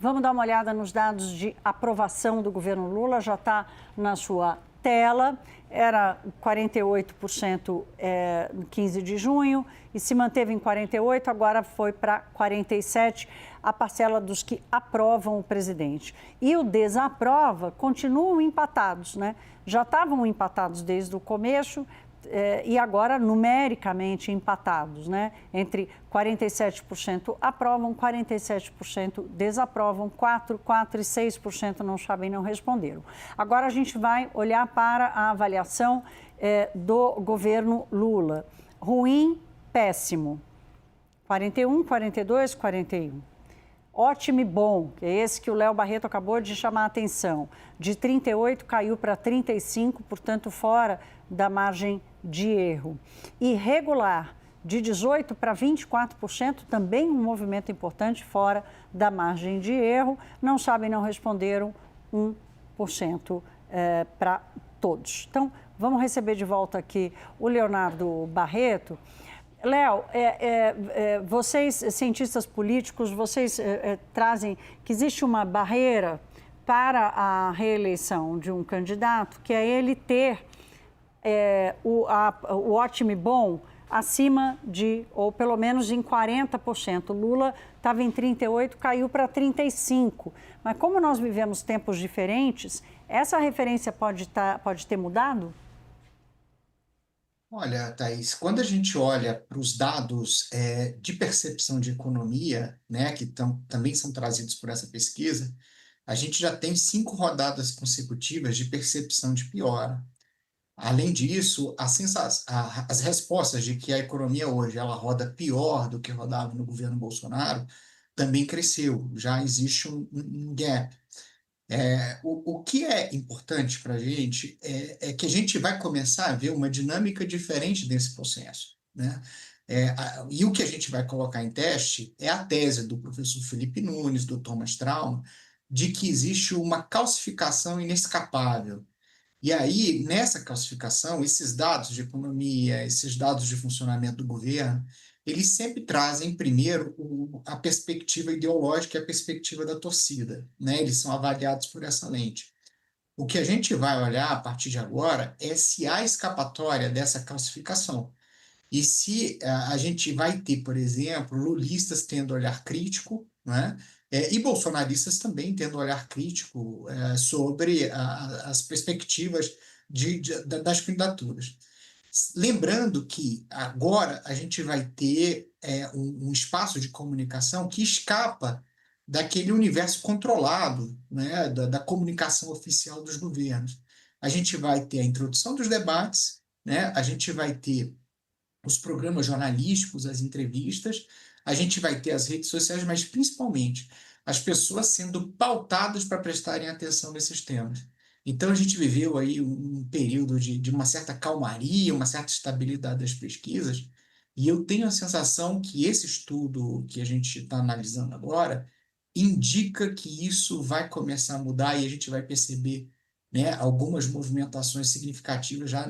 Vamos dar uma olhada nos dados de aprovação do governo Lula, já está na sua tela. Era 48% no 15 de junho e se manteve em 48%, agora foi para 47%, a parcela dos que aprovam o presidente. E o desaprova continuam empatados, né? Já estavam empatados desde o começo, e agora numericamente empatados, né? Entre 47% aprovam, 47% desaprovam, 4% e 6% não sabem, não responderam. Agora a gente vai olhar para a avaliação do governo Lula. Ruim, péssimo. 41, 42, 41. Ótimo e bom, que é esse que o Léo Barreto acabou de chamar a atenção. De 38 caiu para 35, portanto fora da margem de erro. Irregular, de 18 para 24%, também um movimento importante fora da margem de erro. Não sabem, não responderam, 1% para todos. Então, vamos receber de volta aqui o Leonardo Barreto. Léo, vocês, cientistas políticos, vocês trazem que existe uma barreira para a reeleição de um candidato, que é ele ter o ótimo e bom acima de, ou pelo menos em 40%. Lula estava em 38%, caiu para 35%. Mas como nós vivemos tempos diferentes, essa referência pode ter mudado? Olha, Thaís, quando a gente olha para os dados de percepção de economia, né, que também são trazidos por essa pesquisa, a gente já tem 5 rodadas consecutivas de percepção de piora. Além disso, as respostas de que a economia hoje ela roda pior do que rodava no governo Bolsonaro também cresceu, já existe um gap. O que é importante para a gente é que a gente vai começar a ver uma dinâmica diferente desse processo, né? E o que a gente vai colocar em teste é a tese do professor Felipe Nunes, do Thomas Traum, de que existe uma calcificação inescapável. E aí, nessa calcificação, esses dados de economia, esses dados de funcionamento do governo, eles sempre trazem primeiro a perspectiva ideológica e a perspectiva da torcida, né? Eles são avaliados por essa lente. O que a gente vai olhar a partir de agora é se há escapatória dessa calcificação. E se a gente vai ter, por exemplo, lulistas tendo olhar crítico, né? E bolsonaristas também tendo olhar crítico sobre as perspectivas das candidaturas. Lembrando que agora a gente vai ter um espaço de comunicação que escapa daquele universo controlado, né, da comunicação oficial dos governos. A gente vai ter a introdução dos debates, né, a gente vai ter os programas jornalísticos, as entrevistas, a gente vai ter as redes sociais, mas principalmente as pessoas sendo pautadas para prestarem atenção nesses temas. Então a gente viveu aí um período de uma certa calmaria, uma certa estabilidade das pesquisas, e eu tenho a sensação que esse estudo que a gente está analisando agora indica que isso vai começar a mudar e a gente vai perceber, né, algumas movimentações significativas já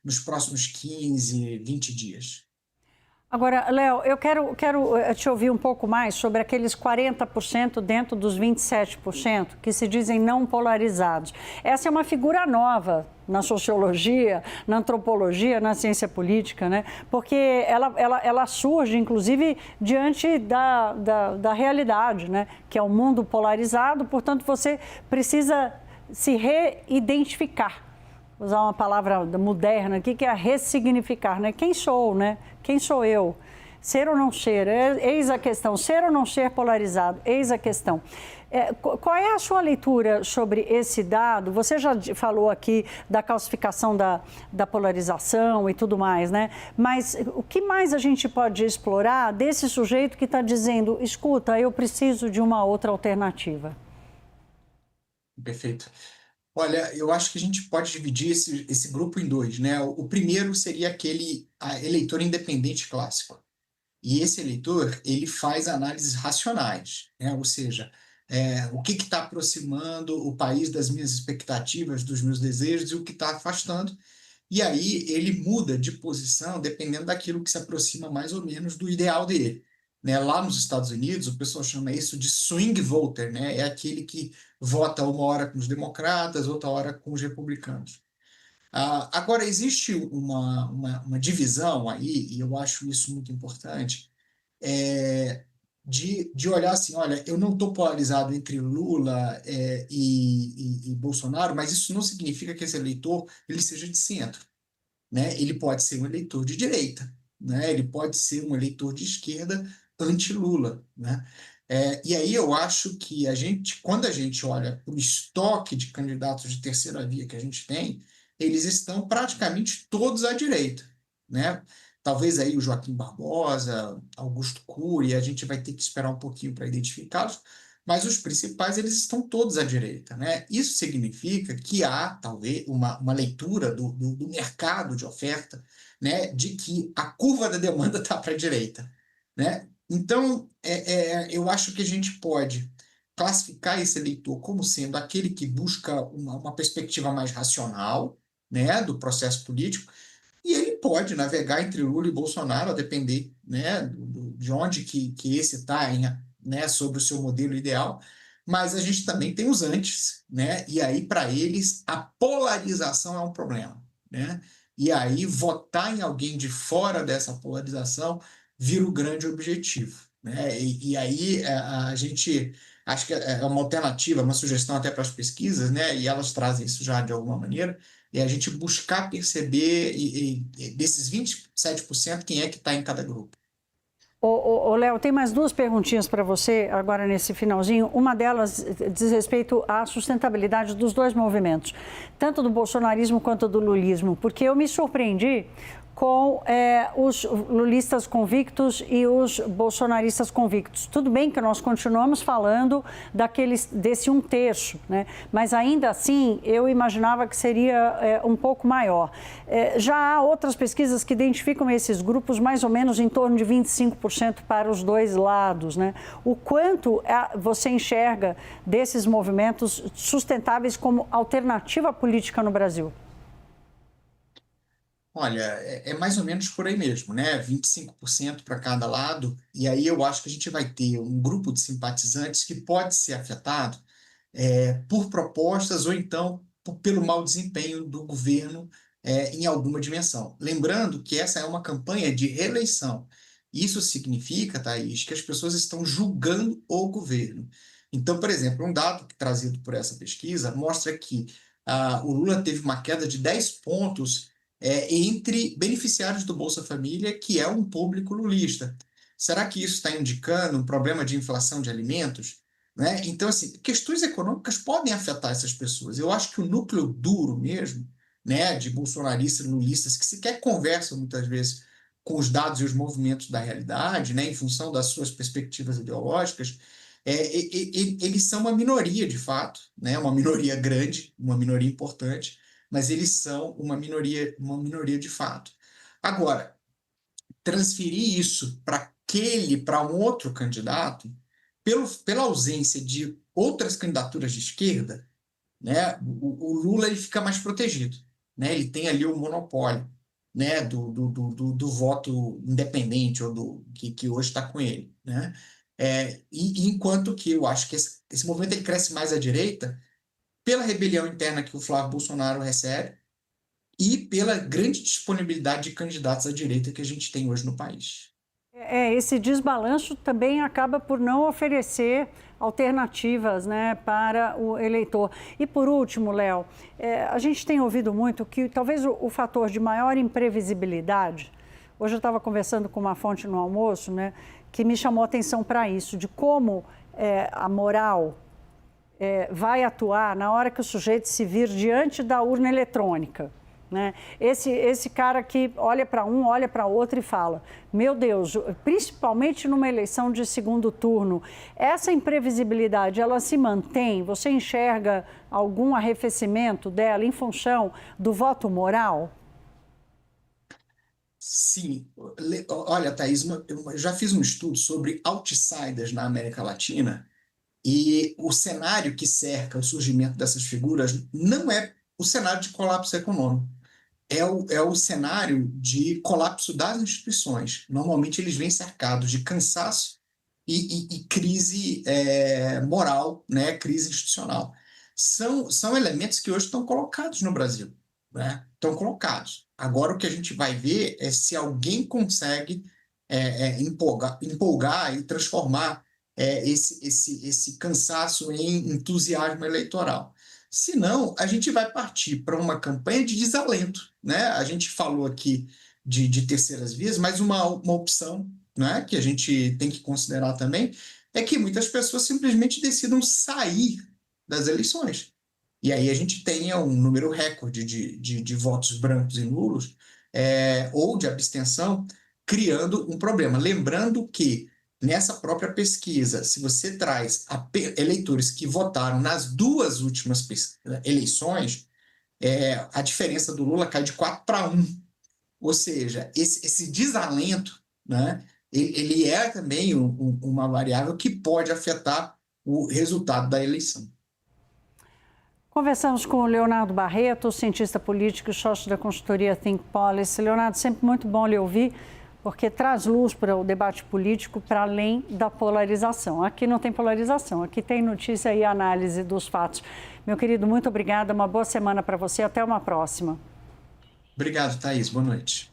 nos próximos 15, 20 dias. Agora, Léo, eu quero te ouvir um pouco mais sobre aqueles 40% dentro dos 27% que se dizem não polarizados. Essa é uma figura nova na sociologia, na antropologia, na ciência política, né? Porque ela surge, inclusive, diante da realidade, né? Que é um mundo polarizado, portanto, você precisa se reidentificar. Vou usar uma palavra moderna aqui, que é ressignificar, né? Quem sou, né? Quem sou eu? Ser ou não ser? Eis a questão. Ser ou não ser polarizado? Eis a questão. Qual é a sua leitura sobre esse dado? Você já falou aqui da calcificação da polarização e tudo mais, né? Mas o que mais a gente pode explorar desse sujeito que está dizendo, escuta, eu preciso de uma outra alternativa? Perfeito. Olha, eu acho que a gente pode dividir esse grupo em dois, né? O primeiro seria aquele eleitor independente clássico. E esse eleitor, ele faz análises racionais, né? Ou seja, o que está aproximando o país das minhas expectativas, dos meus desejos, e o que está afastando. E aí ele muda de posição dependendo daquilo que se aproxima mais ou menos do ideal dele. né? Lá nos Estados Unidos, o pessoal chama isso de swing voter, né? É aquele que vota uma hora com os democratas, outra hora com os republicanos. Agora, existe uma divisão aí, e eu acho isso muito importante, é, de olhar assim, olha, eu não estou polarizado entre Lula e Bolsonaro, mas isso não significa que esse eleitor ele seja de centro, né? Ele pode ser um eleitor de direita, né? Ele pode ser um eleitor de esquerda anti-Lula, né? E aí eu acho que quando a gente olha para o estoque de candidatos de terceira via que a gente tem, eles estão praticamente todos à direita, né? Talvez aí o Joaquim Barbosa, Augusto Cury, a gente vai ter que esperar um pouquinho para identificá-los, mas os principais eles estão todos à direita, né? Isso significa que há talvez uma leitura do mercado de oferta, né, de que a curva da demanda está para a direita, né? Então, eu acho que a gente pode classificar esse eleitor como sendo aquele que busca uma perspectiva mais racional, né, do processo político, e ele pode navegar entre Lula e Bolsonaro, a depender, né, de onde que esse está, né, sobre o seu modelo ideal. Mas a gente também tem os antes, né? E aí, para eles, a polarização é um problema, né? E aí, votar em alguém de fora dessa polarização vira o grande objetivo, né? E aí, a gente acho que é uma alternativa, uma sugestão até para as pesquisas, né? E elas trazem isso já de alguma maneira, é a gente buscar perceber desses 27% quem é que está em cada grupo. Léo, tem mais duas perguntinhas para você agora nesse finalzinho. Uma delas diz respeito à sustentabilidade dos dois movimentos, tanto do bolsonarismo quanto do lulismo, porque eu me surpreendi com os lulistas convictos e os bolsonaristas convictos. Tudo bem que nós continuamos falando desse 1/3, né? Mas ainda assim eu imaginava que seria um pouco maior. Já há outras pesquisas que identificam esses grupos mais ou menos em torno de 25% para os dois lados, né? O quanto você enxerga desses movimentos sustentáveis como alternativa política no Brasil? Olha, é mais ou menos por aí mesmo, né? 25% para cada lado, e aí eu acho que a gente vai ter um grupo de simpatizantes que pode ser afetado por propostas ou então pelo mau desempenho do governo em alguma dimensão. Lembrando que essa é uma campanha de reeleição. Isso significa, Thaís, que as pessoas estão julgando o governo. Então, por exemplo, um dado trazido por essa pesquisa mostra que o Lula teve uma queda de 10 pontos entre beneficiários do Bolsa Família, que é um público lulista. Será que isso está indicando um problema de inflação de alimentos? Né? Então, assim, questões econômicas podem afetar essas pessoas. Eu acho que o núcleo duro mesmo, né, de bolsonaristas e lulistas, que sequer conversam muitas vezes com os dados e os movimentos da realidade, né, em função das suas perspectivas ideológicas, eles são uma minoria de fato, né, uma minoria grande, uma minoria importante, mas eles são uma minoria de fato. Agora, transferir isso para um outro candidato, pela ausência de outras candidaturas de esquerda, né, o Lula ele fica mais protegido, né, ele tem ali o monopólio, né, do voto independente ou que hoje está com ele, né? E enquanto que eu acho que esse movimento ele cresce mais à direita pela rebelião interna que o Flávio Bolsonaro recebe e pela grande disponibilidade de candidatos à direita que a gente tem hoje no país. Esse desbalanço também acaba por não oferecer alternativas, né, para o eleitor. E por último, Léo, a gente tem ouvido muito que talvez o fator de maior imprevisibilidade, hoje eu estava conversando com uma fonte no almoço, né, que me chamou a atenção para isso, de como a moral vai atuar na hora que o sujeito se vir diante da urna eletrônica. Né? Esse cara que olha para um, olha para outro e fala, meu Deus, principalmente numa eleição de segundo turno, essa imprevisibilidade, ela se mantém? Você enxerga algum arrefecimento dela em função do voto moral? Sim. Olha, Thaís, eu já fiz um estudo sobre outsiders na América Latina e o cenário que cerca o surgimento dessas figuras não é o cenário de colapso econômico. é o cenário de colapso das instituições. Normalmente eles vêm cercados de cansaço e crise moral, né? Crise institucional. São elementos que hoje estão colocados no Brasil, né? Estão colocados. Agora o que a gente vai ver é se alguém consegue empolgar e transformar esse cansaço em entusiasmo eleitoral. Se não, a gente vai partir para uma campanha de desalento, né? A gente falou aqui de terceiras vias, mas uma opção, né, que a gente tem que considerar também é que muitas pessoas simplesmente decidam sair das eleições. E aí a gente tenha um número recorde de votos brancos e nulos, ou de abstenção, criando um problema. Lembrando que nessa própria pesquisa, se você traz eleitores que votaram nas duas últimas eleições, a diferença do Lula cai de 4-1. Ou seja, esse desalento, né, ele é também uma variável que pode afetar o resultado da eleição. Conversamos com o Leonardo Barreto, cientista político e sócio da consultoria Think Policy. Leonardo, sempre muito bom lhe ouvir, porque traz luz para o debate político para além da polarização. Aqui não tem polarização, aqui tem notícia e análise dos fatos. Meu querido, muito obrigada, uma boa semana para você, até uma próxima. Obrigado, Thaís, boa noite.